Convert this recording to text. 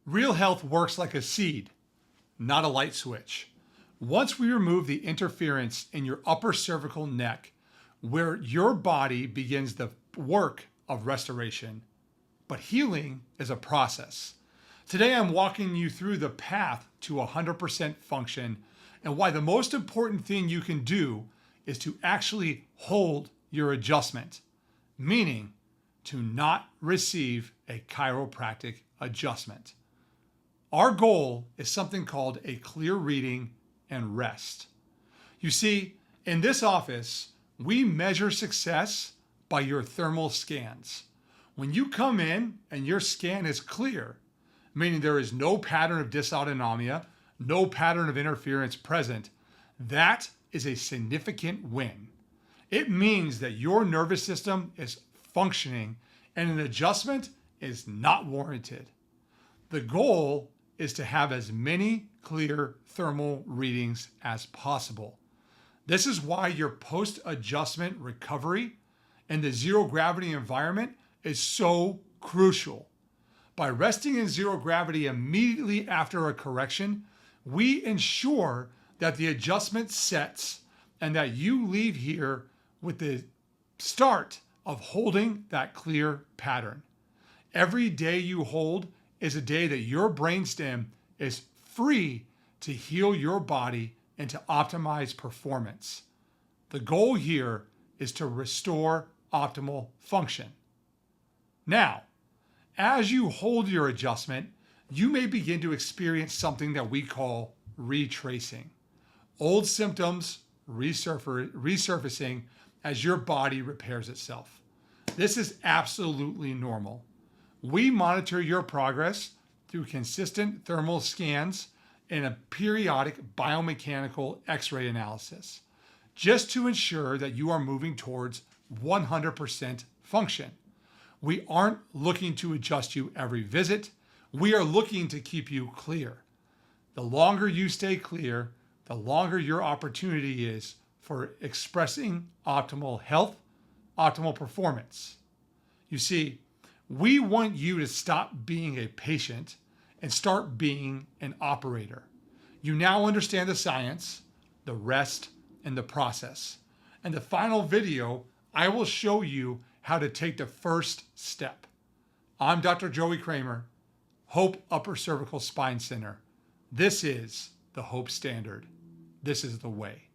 Real health works like a seed, not a light switch. Once we remove the interference in your upper cervical neck, where your body begins the work of restoration, but healing is a process. Today, I'm walking you through the path to 100% function and why the most important thing you can do is to actually hold your adjustment, meaning to not receive a chiropractic adjustment. Our goal is something called a clear reading and rest. You see, in this office, we measure success by your thermal scans. When you come in and your scan is clear, meaning there is no pattern of dysautonomia, no pattern of interference present, that is a significant win. It means that your nervous system is functioning and an adjustment is not warranted. The goal is to have as many clear thermal readings as possible. This is why your post-adjustment recovery and the zero gravity environment is so crucial. By resting in zero gravity immediately after a correction, we ensure that the adjustment sets and that you leave here with the start of holding that clear pattern. Every day you hold is a day that your brainstem is free to heal your body and to optimize performance. The goal here is to restore optimal function. Now, as you hold your adjustment, you may begin to experience something that we call retracing. Old symptoms resurfacing as your body repairs itself. This is absolutely normal. We monitor your progress through consistent thermal scans and a periodic biomechanical X-ray analysis, just to ensure that you are moving towards 100% function. We aren't looking to adjust you every visit. We are looking to keep you clear. The longer you stay clear, the longer your opportunity is for expressing optimal health, optimal performance. You see, we want you to stop being a patient and start being an operator. You now understand the science, the rest, and the process. In the final video, I will show you how to take the first step. I'm Dr. Joey Kramer, Hope Upper Cervical Spine Center. This is the Hope Standard. This is the way.